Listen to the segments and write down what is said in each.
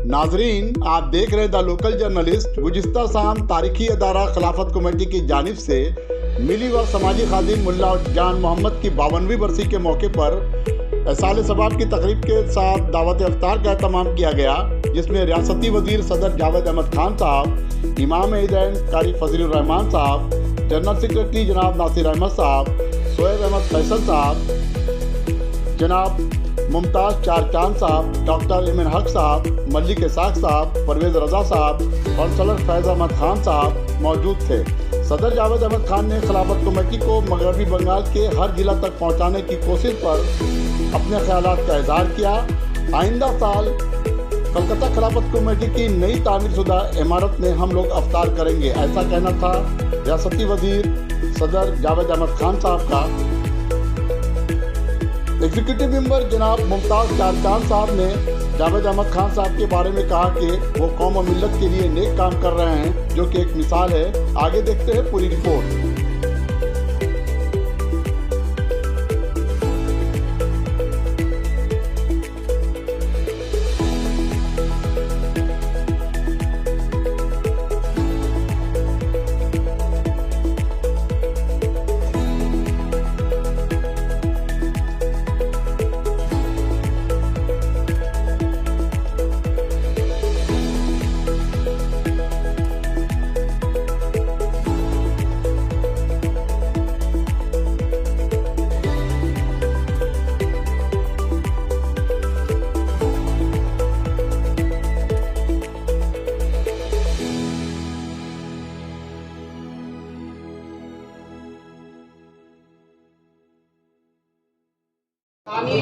नाजरीन, आप देख रहे द लोकल जर्नलिस्ट। गुज़िश्ता शाम तारीखी अदारा खिलाफत कमेटी की जानिब से मिली व समाजी खादिम मुल्ला जान मोहम्मद की 52वीं बरसी के मौके पर साल सबाब की तकरीब के साथ दावत इफ्तार का एहतमाम किया गया, जिसमें रियासती वजीर सदर जावेद अहमद खान साहब, इमाम ईदैन कारी फजलुर रहमान साहब, जनरल सेक्रेटरी जनाब नासिर अहमद साहब, शोएब अहमद फैसल साहब, जनाब मुमताज़ चारचांद साहब, डॉक्टर इमन हक साहब, मलिक इसाक साहब, परवेज़ रज़ा साहब, काउंसलर फैज़ अहमद खान साहब मौजूद थे। सदर जावेद अहमद खान ने खिलाफत कमेटी को मगरबी बंगाल के हर जिला तक पहुँचाने की कोशिश पर अपने ख्यालात का इज़हार किया। आइंदा साल कलकत्ता खिलाफत कमेटी की नई तामीरशुदा इमारत में हम लोग अफ्तार करेंगे, ऐसा कहना था रियासती वजीर सदर जावेद अहमद खान साहब का। एग्जीक्यूटिव मेंबर जनाब मुमताज़ चारचांद साहब ने जावेद अहमद खान साहब के बारे में कहा कि वो कौम और मिल्लत के लिए नेक काम कर रहे हैं, जो कि एक मिसाल है। आगे देखते हैं पूरी रिपोर्ट।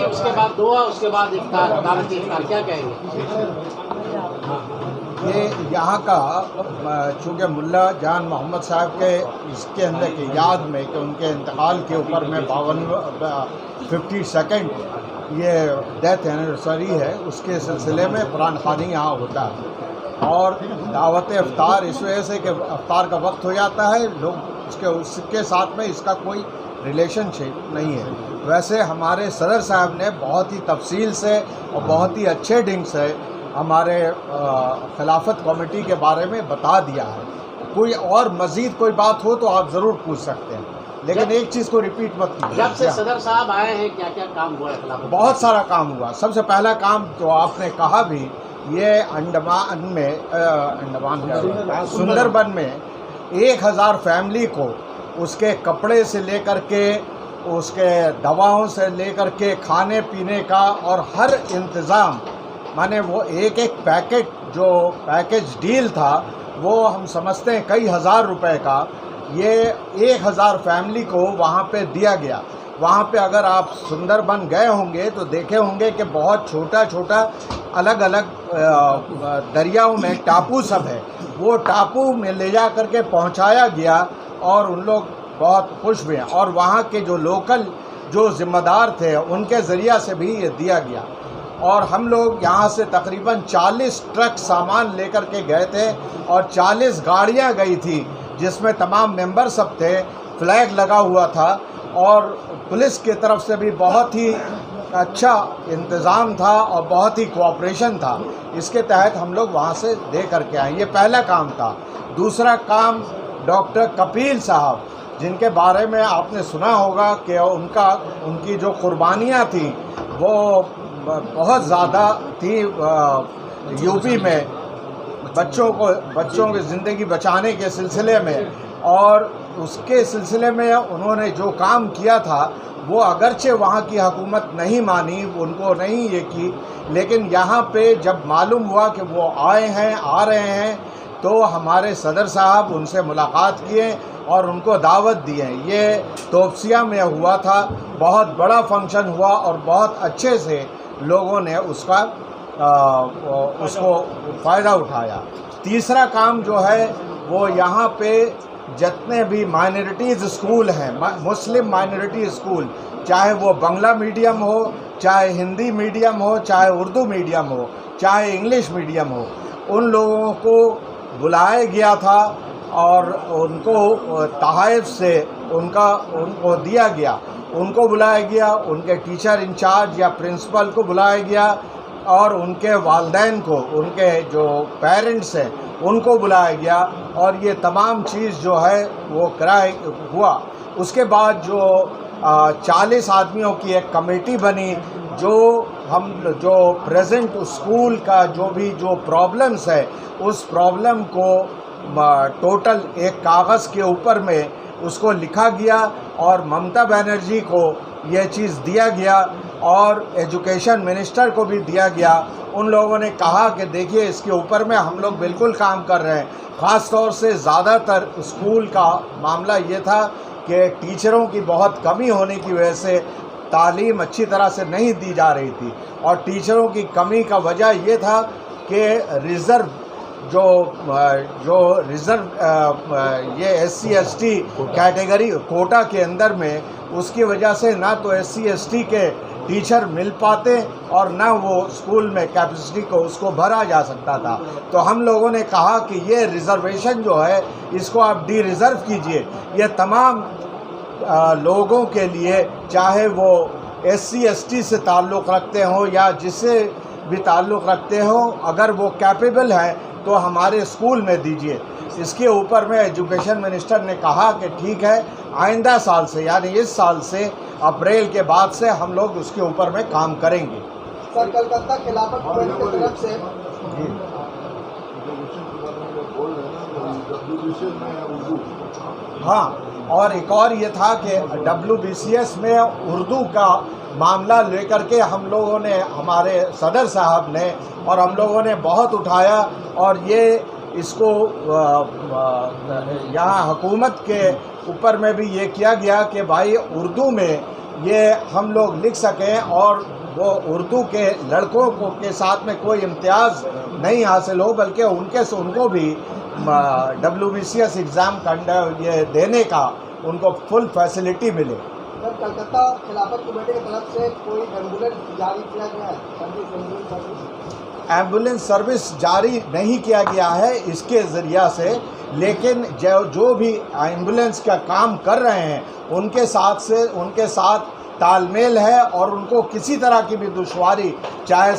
उसके बाद दुआ, उसके बाद इफ्तार, दावत इफ्तार, क्या कहेंगे? ये यहाँ का चूँकि मुल्ला जान मोहम्मद साहब के इसके अंदर की याद में कि उनके इंतकाल के ऊपर में 52nd ये डेथ एनिवर्सरी है, उसके सिलसिले में कुरान ख़वानी यहाँ होता है और दावत इफ्तार इस वजह से कि इफ्तार का वक्त हो जाता है, लोग उसके साथ में इसका कोई रिलेशनशिप नहीं है। वैसे हमारे सदर साहब ने बहुत ही तफसील से और बहुत ही अच्छे ढंग से हमारे खिलाफत कमेटी के बारे में बता दिया है। कोई और मज़ीद कोई बात हो तो आप ज़रूर पूछ सकते हैं, लेकिन एक चीज़ को रिपीट मत कीजिए। जब से सदर साहब आए हैं क्या क्या काम हुआ है खिलाफत? बहुत सारा काम हुआ। सबसे पहला काम तो आपने कहा भी, ये अंडमान में सुंदरबन में 1000 फैमिली को उसके कपड़े से लेकर के उसके दवाओं से लेकर के खाने पीने का और हर इंतज़ाम, माने वो एक पैकेट जो पैकेज डील था वो हम समझते हैं कई हज़ार रुपए का, ये 1000 फैमिली को वहाँ पे दिया गया। वहाँ पे अगर आप सुंदरबन गए होंगे तो देखे होंगे कि बहुत छोटा छोटा अलग अलग दरियाओं में टापू सब है, वो टापू में ले जा कर के पहुँचाया गया और उन लोग बहुत खुश हुए। और वहाँ के जो लोकल जो ज़िम्मेदार थे उनके ज़रिया से भी ये दिया गया। और हम लोग यहाँ से तकरीबन 40 ट्रक सामान लेकर के गए थे और 40 गाड़ियाँ गई थी, जिसमें तमाम मेंबर सब थे, फ्लैग लगा हुआ था और पुलिस की तरफ से भी बहुत ही अच्छा इंतज़ाम था और बहुत ही कोऑपरेशन था। इसके तहत हम लोग वहाँ से दे करके आए। ये पहला काम था। दूसरा काम डॉक्टर कपिल साहब, जिनके बारे में आपने सुना होगा कि उनकी जो कुर्बानियाँ थी वो बहुत ज़्यादा थी यूपी में बच्चों की ज़िंदगी बचाने के सिलसिले में, और उसके सिलसिले में उन्होंने जो काम किया था वो अगरचे वहाँ की हुकूमत नहीं मानी, उनको नहीं ये की, लेकिन यहाँ पे जब मालूम हुआ कि वो आ रहे हैं तो हमारे सदर साहब उनसे मुलाकात किए और उनको दावत दी है। ये तोपसिया में हुआ था, बहुत बड़ा फंक्शन हुआ और बहुत अच्छे से लोगों ने उसको फ़ायदा उठाया। तीसरा काम जो है वो यहाँ पे जितने भी माइनॉरिटीज़ स्कूल हैं, मुस्लिम माइनॉरिटी स्कूल, चाहे वो बांग्ला मीडियम हो, चाहे हिंदी मीडियम हो, चाहे उर्दू मीडियम हो, चाहे इंग्लिश मीडियम हो, उन लोगों को बुलाया गया था और उनको तहाइफ से उनको दिया गया, उनको बुलाया गया, उनके टीचर इंचार्ज या प्रिंसिपल को बुलाया गया और उनके वालिदैन को, उनके जो पेरेंट्स हैं उनको बुलाया गया और ये तमाम चीज़ जो है वो कराई हुआ। उसके बाद जो 40 आदमियों की एक कमेटी बनी, जो प्रेजेंट स्कूल का जो प्रॉब्लम्स है उस प्रॉब्लम को टोटल एक कागज़ के ऊपर में उसको लिखा गया और ममता बनर्जी को ये चीज़ दिया गया और एजुकेशन मिनिस्टर को भी दिया गया। उन लोगों ने कहा कि देखिए इसके ऊपर में हम लोग बिल्कुल काम कर रहे हैं। ख़ास तौर से ज़्यादातर स्कूल का मामला ये था कि टीचरों की बहुत कमी होने की वजह से तालीम अच्छी तरह से नहीं दी जा रही थी और टीचरों की कमी का वजह ये था कि रिज़र्व ये SC ST कैटेगरी कोटा के अंदर में, उसकी वजह से ना तो SC ST के टीचर मिल पाते और ना वो स्कूल में कैपेसिटी को उसको भरा जा सकता था। तो हम लोगों ने कहा कि ये रिज़र्वेशन जो है इसको आप डी रिज़र्व कीजिए। ये तमाम लोगों के लिए, चाहे वो SC ST से ताल्लुक़ रखते हो या जिससे भी ताल्लुक़ रखते हो, अगर वो कैपेबल हैं तो हमारे स्कूल में दीजिए। इसके ऊपर में एजुकेशन मिनिस्टर ने कहा कि ठीक है, आइंदा साल से यानी इस साल से अप्रैल के बाद से हम लोग उसके ऊपर में काम करेंगे। सर, कलकत्ता खिलाफत कमेटी की तरफ से हाँ, और एक और ये था कि WBCS में उर्दू का मामला लेकर के हम लोगों ने, हमारे सदर साहब ने और हम लोगों ने बहुत उठाया और ये इसको यहाँ हुकूमत के ऊपर में भी ये किया गया कि भाई उर्दू में ये हम लोग लिख सकें और वो उर्दू के लड़कों को के साथ में कोई इम्तियाज़ नहीं हासिल हो, बल्कि उनको भी WBCS एग्ज़ाम ये देने का उनको फुल फैसिलिटी मिले। सर, कलकत्ता खिलाफत कमेटी की तरफ से कोई एम्बुलेंस जारी किया गया है? एम्बुलेंस सर्विस जारी नहीं किया गया है इसके ज़रिया से, लेकिन जो भी एम्बुलेंस का काम कर रहे हैं उनके साथ तालमेल है और उनको किसी तरह की भी दुश्वारी, चाहे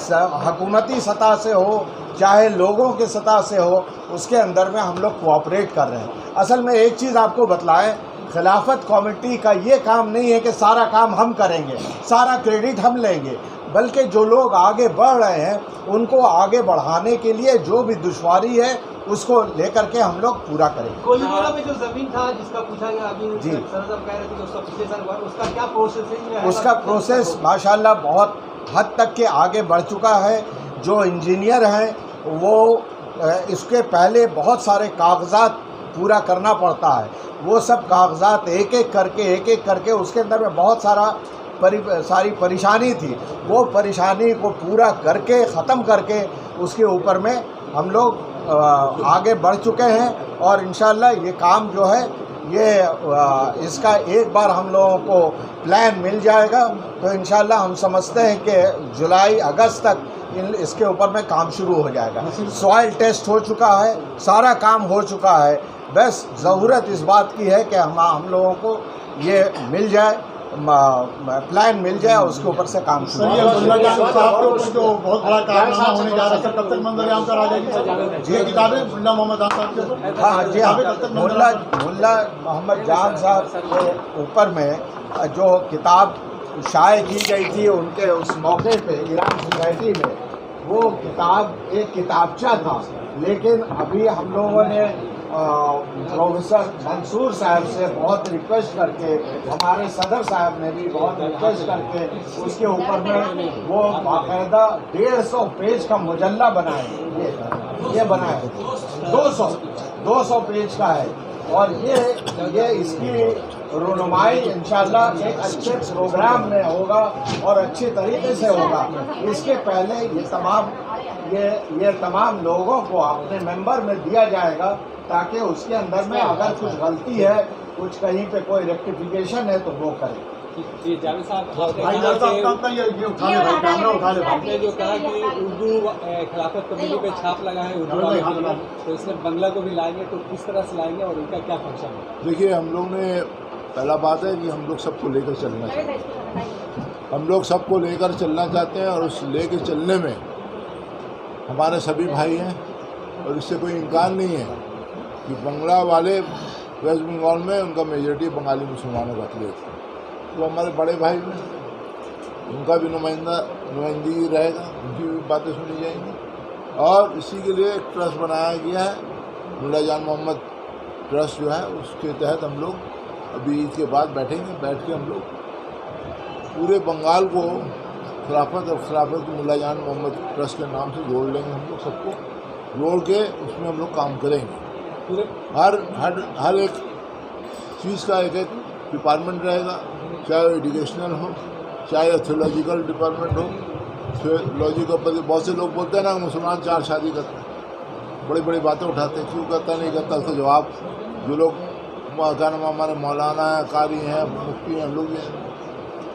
हुकूमती सतह से हो चाहे लोगों के सतह से हो, उसके अंदर में हम लोग कोऑपरेट कर रहे हैं। असल में एक चीज़ आपको बतलाएं, खिलाफत कमेटी का ये काम नहीं है कि सारा काम हम करेंगे, सारा क्रेडिट हम लेंगे, बल्कि जो लोग आगे बढ़ रहे हैं उनको आगे बढ़ाने के लिए जो भी दुश्वारी है उसको लेकर के हम लोग पूरा करेंगे। कोलीवाला में जो ज़मीन था जिसका पूछा गया, अभी जी सर साहब कह रहे थे कि उसका पिछले साल हुआ, उसका क्या प्रोसेसिंग है? उसका प्रोसेस माशाल्लाह बहुत हद तक के आगे बढ़ चुका है। जो इंजीनियर हैं वो इसके पहले बहुत सारे कागजात पूरा करना पड़ता है, वो सब कागजात एक एक करके उसके अंदर में बहुत सारी परेशानी थी, वो परेशानी को पूरा करके ख़त्म करके उसके ऊपर में हम लोग आगे बढ़ चुके हैं और इंशाअल्लाह ये काम जो है ये इसका एक बार हम लोगों को प्लान मिल जाएगा तो इंशाअल्लाह हम समझते हैं कि जुलाई अगस्त तक इसके ऊपर में काम शुरू हो जाएगा। सॉइल टेस्ट हो चुका है, सारा काम हो चुका है, बस ज़रूरत इस बात की है कि हम लोगों को ये मिल जाए, प्लान मिल जाए, उसके ऊपर से काम शुरू। जो बहुत बड़ा कारनामा होने जा रहा है, कब तक मंजूरी कर आ जाएगी? ये किताबें मुल्ला मोहम्मद जान साहब के, हाँ जी हाँ, मुल्ला मोहम्मद जान साहब के ऊपर में जो किताब शाये की गई थी उनके उस मौके पे ईरान सोसाइटी में, वो किताब एक किताबचा था, लेकिन अभी हम लोगों ने प्रोफेसर मंसूर साहब से बहुत रिक्वेस्ट करके, हमारे सदर साहब ने भी बहुत रिक्वेस्ट करके उसके ऊपर में वो बाकायदा 150 पेज का मुजल्ला बनाए, ये बनाए 200 पेज का है और ये इसकी रुनुमाई इंशाअल्लाह एक अच्छे प्रोग्राम में होगा और अच्छे तरीके से होगा। इसके पहले ये तमाम लोगों को अपने मेंबर में दिया जाएगा ताकि उसके अंदर में अगर कुछ गलती है, कुछ कहीं पे कोई रेक्टिफिकेशन है तो वो करें। जावेद साहब, आपने जो कहा कि उर्दू खिलाफत कमेटी पे छाप लगा है उर्दू वाले के लिए, तो इसमें बंगला को भी लाएंगे, तो किस तरह से लाएंगे और इनका क्या फंक्शन है? देखिए, हम लोग ने पहला बात है कि हम लोग सबको लेकर चलना चाहते हैं, हम लोग सबको लेकर चलना चाहते हैं और उस लेकर चलने में हमारे सभी भाई हैं और इससे कोई इम्कान नहीं है कि बंगला वाले वेस्ट बंगाल में उनका मेजॉरिटी बंगाली मुसलमानों का अकलियत है। तो हमारे बड़े भाई हैं, उनका भी नुमाइंदगी रहेगा, उनकी भी बातें सुनी जाएंगी। और इसी के लिए एक ट्रस्ट बनाया गया है, मुल्ला जान मोहम्मद ट्रस्ट जो है, उसके तहत हम लोग अभी ईद के बाद बैठेंगे। बैठ के हम लोग पूरे बंगाल को खिलाफत मुल्ला जान मोहम्मद ट्रस्ट के नाम से जोड़ लेंगे। हम लोग सबको जोड़ के उसमें हम लोग काम करेंगे। हर एक चीज़ का एक डिपार्टमेंट रहेगा, चाहे एजुकेशनल हो, चाहे थियोलॉजिकल डिपार्टमेंट हो। थियोलॉजिकल पर बहुत से लोग बोलते हैं ना मुसलमान 4 शादी करते हैं, बड़ी बड़ी बातें उठाते हैं, क्यों करता नहीं करता, उसका जवाब जो लोग क्या नाम हमारे मौलाना हैं, कारी हैं, मुफ्ती हैं, हम लोग भी हैं।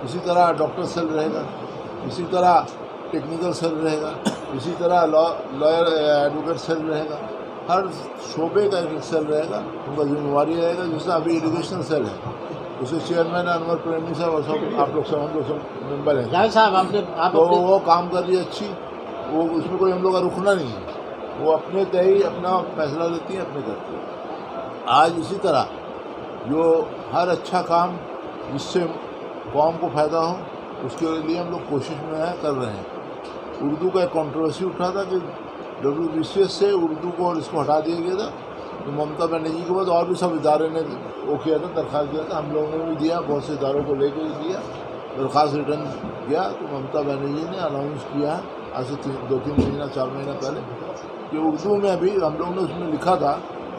इसी तरह डॉक्टर सेल रहेगा, इसी तरह टेक्निकल सेल रहेगा, इसी तरह लॉयर एडवोकेट सेल रहेगा। हर शोबे का एक सेल रहेगा, उनका जिम्मेवारी रहेगा। जैसे अभी एजुकेशन सेल है, उसके चेयरमैन अनवर प्रेमी साहब और सब आप लोग सब मेंबर हैं। जावेद साहब तो वो काम कर रही है अच्छी, वो उसमें कोई हम लोग का रुकना नहीं है, वो अपने तय ही अपना फैसला लेती हैं, अपने करती हैं। आज इसी तरह जो हर अच्छा काम जिससे कौम को फ़ायदा हो, उसके लिए हम लोग कोशिश में कर रहे हैं। उर्दू का एक कंट्रोवर्सी उठा था कि WBCS से उर्दू को और इसको हटा दिया गया था, तो ममता बनर्जी के बाद और भी सब इदारे ने वो किया था, दरख्वास्त दिया था, हम लोगों ने भी दिया, बहुत से इदारों को लेकर दिया, दरख्वास्त रिटर्न किया। तो ममता बनर्जी ने अनाउंस किया आज से 2-3 महीना 4 महीना पहले कि उर्दू में अभी हम लोगों ने उसमें लिखा था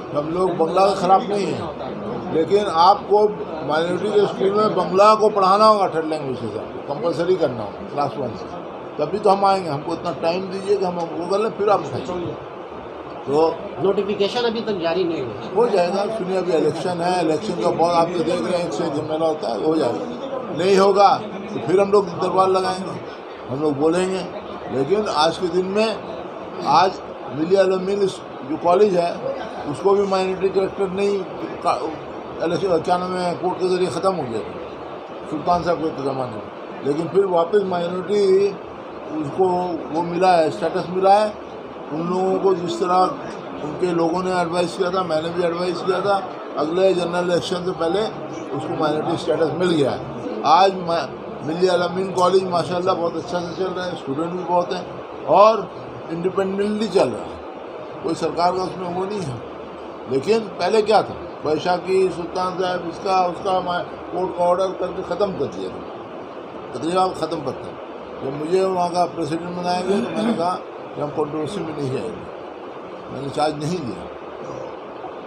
कि हम लोग बंगला के ख़िलाफ़ नहीं हैं, लेकिन आपको माइनॉरिटी के स्कूल में बंगला को पढ़ाना होगा, थर्ड लैंग्वेज से कंपलसरी करना होगा क्लास 1 से, तभी तो हम आएंगे। हमको इतना टाइम दीजिए कि हम वो कर लें, फिर आप उठाइए। तो नोटिफिकेशन अभी तक जारी नहीं हुआ, हो जाएगा। सुनिए अभी इलेक्शन है, इलेक्शन का बहुत आप तो देख रहे हैं, 1 झमेला होता है, हो जाएगा। नहीं होगा तो फिर हम लोग दरबार लगाएंगे, हम लोग बोलेंगे। लेकिन आज के दिन में आज मिलिया अलमीन जो कॉलेज है उसको भी माइनॉरिटी करेक्टर नहीं, इलेक्शन क्या नाम है, कोर्ट के जरिए ख़त्म हो गया था सुल्तान साहब के ज़माने में, लेकिन फिर वापस माइनॉरिटी उसको वो मिला है, स्टेटस मिला है। उन लोगों को जिस तरह उनके लोगों ने एडवाइस किया था, मैंने भी एडवाइस किया था, अगले जनरल इलेक्शन से पहले उसको माइनॉरिटी स्टेटस मिल गया है। आज मिलिया अलमीन कॉलेज माशाल्लाह बहुत अच्छा से चल रहा है, स्टूडेंट भी बहुत हैं और इंडिपेंडेंटली चल रहा है, कोई सरकार का उसमें वो नहीं है। लेकिन पहले क्या था, बैशाखी सुल्तान साहब इसका उसका कोर्ट का ऑर्डर करके ख़त्म कर दिया था, तकरीबन ख़त्म करता है। जब मुझे वहाँ का प्रेसिडेंट बनाएंगे तो मैंने कहा कि हम कंट्रोवर्सी में नहीं जाएंगे, मैंने चार्ज नहीं लिया,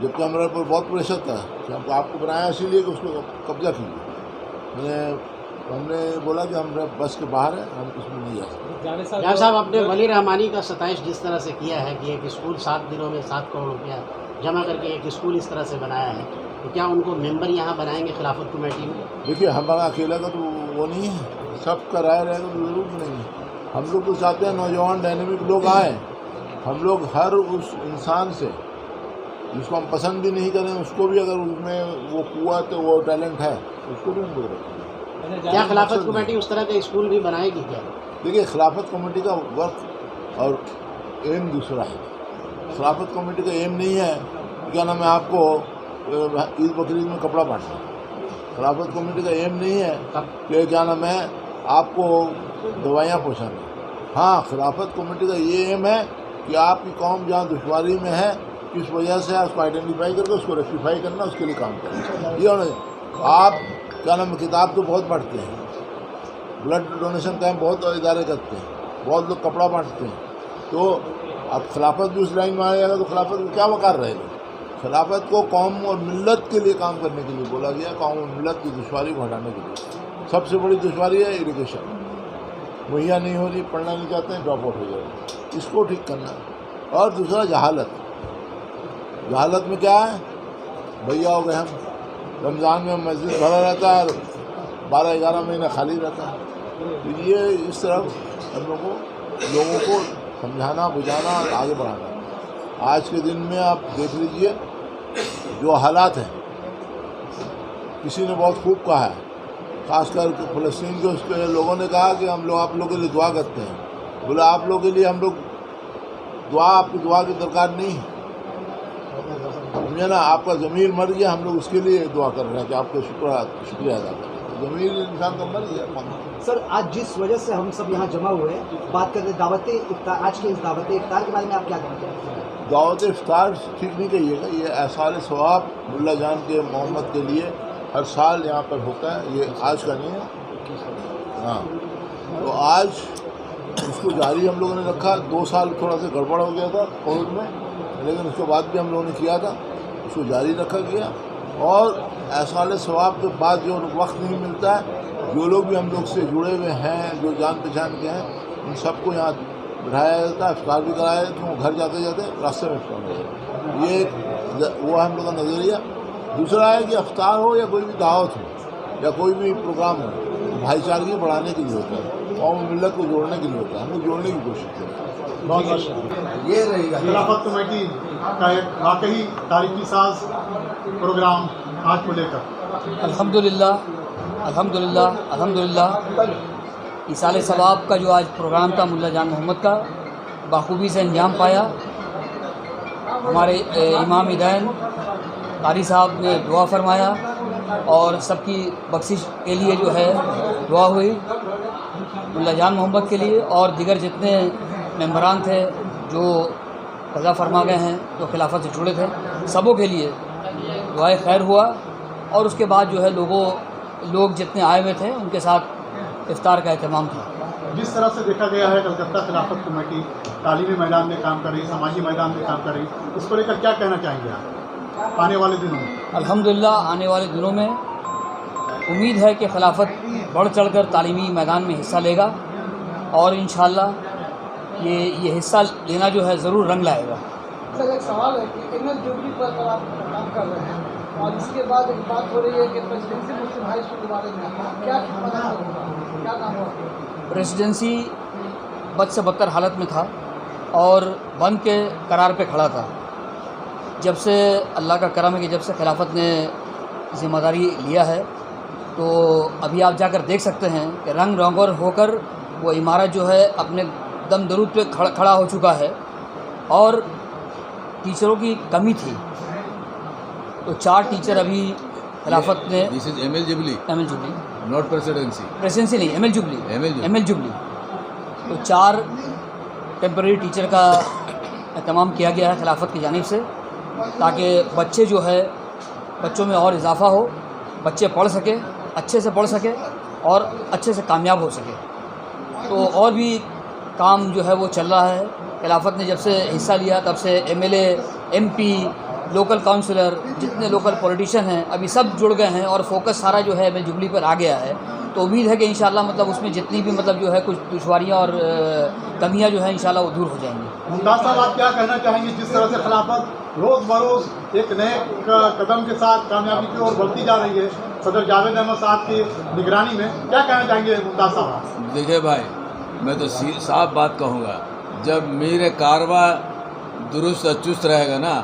जबकि हमारे पर बहुत प्रेशर था कि हमको आपको बनाया इसीलिए कि उसको कब्जा कीजिए। हमने बोला कि हम बस के बाहर हैं, हम उसमें नहीं जा सकते। जावेद साहब, आपने वली रहमानी का 27 जिस तरह से किया है कि एक स्कूल 7 दिनों में 7 करोड़ रुपया जमा करके एक स्कूल इस तरह से बनाया है, तो क्या उनको मेंबर यहाँ बनाएंगे खिलाफत कमेटी में? देखिए हमारा अकेला का तो वो नहीं है, सबका राय रहेगा तो ज़रूर नहीं है। हम लोग तो चाहते हैं नौजवान डायनेमिक लोग आए, हम लोग हर उस इंसान से जिसको हम पसंद भी नहीं करें उसको भी अगर उसमें वो कुव्वत वो टैलेंट है उसको भी हम लोग रखें। क्या खिलाफत कमेटी उस तरह का स्कूल भी बनाएगी क्या? देखिए खिलाफत कमेटी का वर्क और एम दूसरा है। खिलाफत कमेटी का एम नहीं है क्या नाम है आपको ईद बकरीद में कपड़ा बांटना। खिलाफत कमेटी का एम नहीं है कि क्या नाम है आपको दवाइयाँ पहुँचाना। हाँ, खिलाफत कमेटी का ये एम है कि आपकी कौम जहाँ दुश्वारी में है किस वजह से उसको आइडेंटिफाई करके उसको रेक्टिफाई करना, उसके लिए काम करना। ये आप क्या नाम किताब तो बहुत बांटते हैं, ब्लड डोनेशन कैंप बहुत इदारे करते हैं, बहुत लोग कपड़ा बांटते हैं, तो अब खिलाफत भी उस लाइन में आएगा तो खिलाफत को क्या वकार रहेगा। खिलाफत को कौम और मिल्लत के लिए काम करने के लिए बोला गया, कौम और मिल्लत की दुश्वारी को हटाने के लिए। सबसे बड़ी दुश्वारी है एजुकेशन, मुहैया नहीं हो रही, पढ़ना नहीं चाहते हैं, ड्रॉप आउट हो जाएगा, इसको ठीक करना। और दूसरा जहालत। जहालत में क्या है, भैया हो गए हम, रमज़ान में मस्जिद भरा रहता है, 12-11 महीना खाली रहता है। तो ये इस तरफ हम लोगों को समझाना बुझाना और आगे बढ़ाना। आज के दिन में आप देख लीजिए जो हालात हैं, किसी ने बहुत खूब कहा है, खासकर फ़लस्तीन के उसके लोगों ने कहा कि हम लोग आप लोगों के लिए दुआ करते हैं। बोला आप लोगों के लिए हम लोग दुआ, आपकी दुआ की दरकार नहीं है, समझे ना। आपका ज़मीर मर गया, हम लोग उसके लिए दुआ कर रहे हैं कि आपको शुक्रिया अदा करें। ज़मीर इंसान का मर गया। सर, आज जिस वजह से हम सब यहाँ जमा हुए हैं, बात करते हैं दावत इफ्तार, आज के इस दावत इफ्तार के बारे में आप क्या कहना चाहते हैं? दावत इफ्तार ठीक नहीं कहिएगा, ये एहसाल सवाब मुल्ला जान के मोहम्मद के लिए हर साल यहाँ पर होता है, ये आज का नहीं है। हाँ, तो आज उसको जारी हम लोगों ने रखा। 2 साल थोड़ा सा गड़बड़ हो गया था कोविड में, लेकिन उसके बाद भी हम लोगों ने किया था, उसको जारी रखा गया। और एहसाल सवाब के बाद जो वक्त नहीं मिलता है, जो लोग भी हम लोग से जुड़े हुए हैं, जो जान पहचान के हैं, उन सबको यहाँ बिठाया जाता है, इफ्तार भी कराया जाता है। घर जाते जाते रास्ते में इफ्तार हो जाता है। ये वो हम लोग का नज़रिया। दूसरा है कि इफ्तार हो या कोई भी दावत हो या कोई भी प्रोग्राम हो, भाईचारगी बढ़ाने के लिए होता है, कौम मिलत को जोड़ने के लिए होता है। हम लोग जोड़ने की कोशिश करते हैं। बहुत बहुत ये रहेगा। खिलाफत कमेटी का एक वाकई तारीखी साज प्रोग्राम आज को लेकर अल्हम्दुलिल्लाह अल्हम्दुलिल्लाह अल्हम्दुलिल्लाह इसाले सवाब का जो आज प्रोग्राम था मुल्ला जान मोहम्मद का बाखूबी से अंजाम पाया। हमारे इमाम इदैन कारी साहब ने दुआ फरमाया और सबकी बख्शिश के लिए जो है दुआ हुई मुल्ला जान मोहम्मद के लिए और दिगर जितने मेंबरान थे जो कज़ा फरमा गए हैं, जो खिलाफत से जुड़े थे, सबों के लिए दुआए खैर हुआ। और उसके बाद जो है लोग जितने आए हुए थे उनके साथ इफ्तार का एहतमाम था। जिस तरह से देखा गया है कलकत्ता खिलाफत कमेटी तालीमी मैदान में काम कर रही, समाजी मैदान में काम कर रही, इसको लेकर क्या कहना चाहेंगे आप आने वाले दिनों में? अल्हम्दुलिल्लाह आने वाले दिनों में उम्मीद है कि खिलाफत बढ़ चढ़कर तालीमी मैदान में हिस्सा लेगा और इंशाअल्लाह ये हिस्सा लेना जो है ज़रूर रंग लाएगा। सर, एक सवाल है कि एमएल जुबली पर आप काम कर रहे हैं और इसके बाद एक बात हो रही है कि प्रेसिडेंसी मुस्लिम हाई स्कूल के बारे में क्या काम हुआ? प्रेसिडेंसी बद से बदतर हालत में था और बंद के करार पे खड़ा था। जब से अल्लाह का करम है कि जब से खिलाफत ने ज़िम्मेदारी लिया है तो अभी आप जाकर देख सकते हैं कि रंग रंगोर होकर वो इमारत जो है अपने दम दरूद पे खड़ा हो चुका है। और टीचरों की कमी थी तो 4 टीचर अभी खिलाफत ने this is ML jubilee not presidency नहीं एमएल जुबली तो 4 टेम्परेरी टीचर का एहतमाम किया गया है खिलाफत की जानिब से ताकि बच्चे जो है बच्चों में और इजाफ़ा हो, बच्चे पढ़ सके, अच्छे से पढ़ सके और अच्छे से कामयाब हो सके। तो और भी काम जो है वो चल रहा है। खिलाफत ने जब से हिस्सा लिया तब से एमएलए, एमपी, लोकल काउंसलर, जितने लोकल पॉलिटिशियन हैं अभी सब जुड़ गए हैं और फोकस सारा जो है एमएल जुबली पर आ गया है। तो उम्मीद है कि इंशाल्लाह मतलब उसमें जितनी भी मतलब जो है कुछ दुश्वारियाँ और कमियाँ जो है इंशाल्लाह वो दूर हो जाएंगी। मुमताज़ साहब, आप क्या कहना चाहेंगे जिस तरह से खिलाफत रोज़ बरोज़ एक नए कदम के साथ कामयाबी की ओर बढ़ती जा रही है सदर जावेद अहमद साहब की निगरानी में, क्या कहना चाहेंगे मुमताज़ साहब? देखिए भाई, मैं तो साफ बात कहूँगा, जब मेरे कारवा दुरुस्त चुस्त रहेगा ना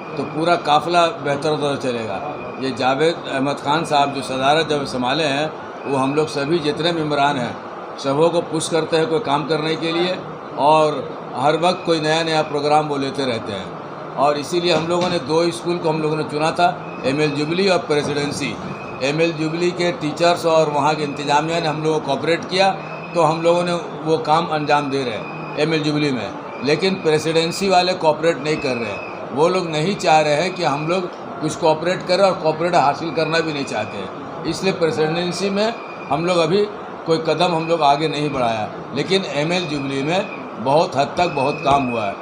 तो पूरा काफ़िला बेहतर तरह चलेगा। ये जावेद अहमद ख़ान साहब जो सदारत जब संभाले हैं वो हम लोग सभी जितने मेम्बरान हैं सबों को पुश करते हैं कोई काम करने के लिए और हर वक्त कोई नया नया प्रोग्राम वो लेते रहते हैं। और इसीलिए हम लोगों ने 2 स्कूल को हम लोगों ने चुना था, एमएल जुबली और प्रेसिडेंसी। एमएल जुबली के टीचर्स और वहाँ के इंतजामिया ने हम लोगों को कोऑपरेट किया तो हम लोगों ने वो काम अंजाम दे रहे हैं एमएल जुबली में। लेकिन प्रेसिडेंसी वाले कोऑपरेट नहीं कर रहे हैं, वो लोग नहीं चाह रहे हैं कि हम लोग कुछ कोऑपरेट करें और कोऑपरेट हासिल करना भी नहीं चाहते हैं। इसलिए प्रेसिडेंसी में हम लोग अभी कोई कदम हम लोग आगे नहीं बढ़ाया। लेकिन एमएल जुबली में बहुत हद तक बहुत काम हुआ है।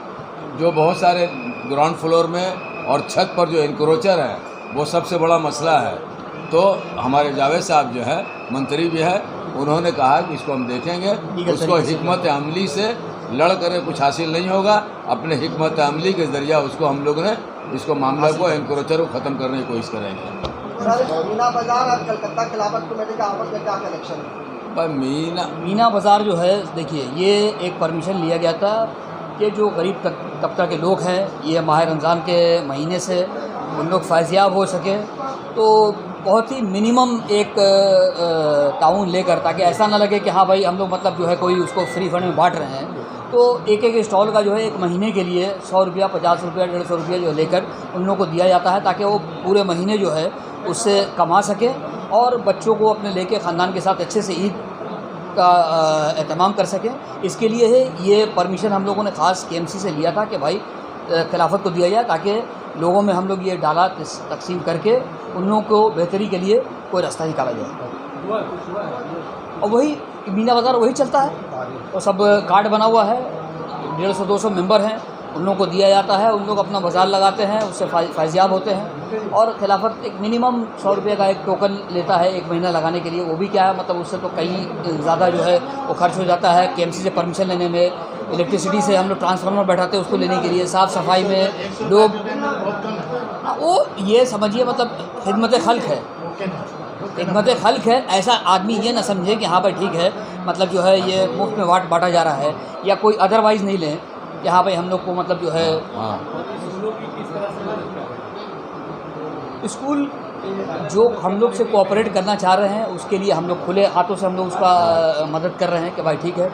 जो बहुत सारे ग्राउंड फ्लोर में और छत पर जो इंक्रोचर है वो सबसे बड़ा मसला है। तो हमारे जावेद साहब जो है मंत्री भी है, उन्होंने कहा कि इसको हम देखेंगे, उसको हिकमत अमली से लड़ कर कुछ हासिल नहीं होगा, अपने हिकमत अमली के ज़रिया उसको हम लोग ने इसको मामला को एनक्रोचर को ख़त्म करने की कोशिश करेंगे। सर, मीना बाज़ार और कलकत्ता खिलाफत कमेटी का आपस में क्या कनेक्शन है? पर मीना बाज़ार जो है, देखिए ये एक परमिशन लिया गया था कि जो गरीब तबका के लोग हैं ये माह रमज़ान के महीने से उन लोग फ़ैज़याब हो सके, तो बहुत ही मिनिमम एक ताउन लेकर, ताकि ऐसा ना लगे कि हाँ भाई हम लोग मतलब जो है कोई उसको फ्री फंड में बांट रहे हैं, तो एक एक स्टॉल का जो है 1 महीने के लिए 100 रुपया, 50 रुपया, 150 रुपया जो लेकर उन लोगों को दिया जाता है, ताकि वो पूरे महीने जो है उससे कमा सके और बच्चों को अपने लेके ख़ानदान के साथ अच्छे से ईद का एहतमाम कर सकें। इसके लिए है ये परमिशन हम लोगों ने ख़ास KMC से लिया था कि भाई खिलाफत को दिया जाए, ताकि लोगों में हम लोग ये डाला तकसीम करके उन लोगों को बेहतरी के लिए कोई रास्ता निकाला जाए। और वही मीना बाज़ार वही चलता है और सब कार्ड बना हुआ है, 150-200 मेंबर हैं, उन लोगों को दिया जाता है, उन लोग अपना बाज़ार लगाते हैं, उससे फ़ायज़याब होते हैं। और खिलाफत एक मिनिमम 100 रुपये का एक टोकन लेता है 1 महीना लगाने के लिए, वो भी क्या है मतलब उससे तो कहीं ज़्यादा जो है वो खर्च हो जाता है KMC से परमिशन लेने में, इलेक्ट्रिसिटी से हम लोग ट्रांसफार्मर बैठाते हैं उसको लेने के लिए, साफ़ सफाई में लोग वो ये समझिए मतलब खिदमत खल्क है, खिदमत खल्क है। ऐसा आदमी ये ना समझे कि हाँ भाई ठीक है मतलब जो है ये मुफ्त में बांटा जा रहा है या कोई अदरवाइज़ नहीं लें कि हाँ भाई हम लोग को मतलब जो है स्कूल जो हम लोग से कोऑपरेट करना चाह रहे हैं उसके लिए हम लोग खुले हाथों से हम लोग उसका मदद कर रहे हैं कि भाई ठीक है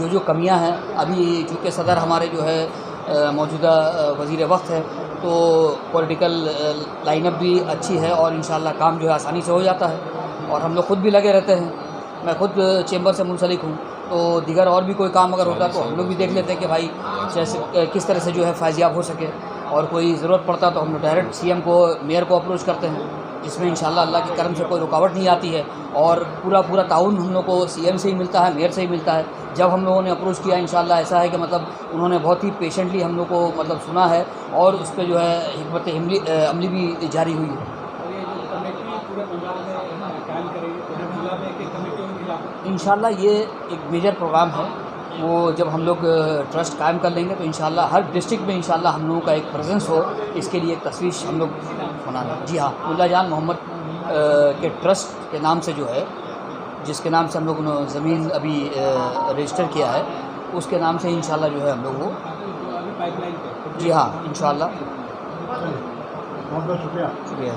जो कमियां हैं, अभी चूँकि सदर हमारे जो है मौजूदा वज़ीर वक्त है तो पॉलिटिकल लाइनअप भी अच्छी है और इंशाल्लाह काम जो है आसानी से हो जाता है और हम लोग खुद भी लगे रहते हैं। मैं खुद चेंबर से मुंसलिक हूँ, तो दीगर और भी कोई काम अगर होता है तो हम लोग भी देख लेते हैं कि भाई जैसे किस तरह से जो है फ़ायज़याब हो सके, और कोई ज़रूरत पड़ता तो हम लोग डायरेक्ट CM को, मेयर को अप्रोच करते हैं, जिसमें इंशाल्लाह अल्लाह के करम से कोई रुकावट नहीं आती है और पूरा ताउन हम लोग को CM से ही मिलता है, मेयर से ही मिलता है। जब हम लोगों ने अप्रोच किया इंशाल्लाह ऐसा है कि मतलब उन्होंने बहुत ही पेशेंटली हम लोग को मतलब सुना है और उस पर जो है हिकमत अमली भी जारी हुई है। इंशाल्लाह ये एक मेजर प्रोग्राम है, वो जब हम लोग ट्रस्ट कायम कर लेंगे तो इंशाल्लाह हर डिस्ट्रिक्ट में इंशाल्लाह हम लोगों का एक प्रेजेंस हो, इसके लिए एक तस्वीर हम लोग बना रहे हैं। जी हाँ, मुल्ला जान मोहम्मद के ट्रस्ट के नाम से जो है, जिसके नाम से हम लोग ने ज़मीन अभी रजिस्टर किया है, उसके नाम से इंशाल्लाह जो है हम लोग वो, जी हाँ इंशाल्लाह। बहुत बहुत शुक्रिया।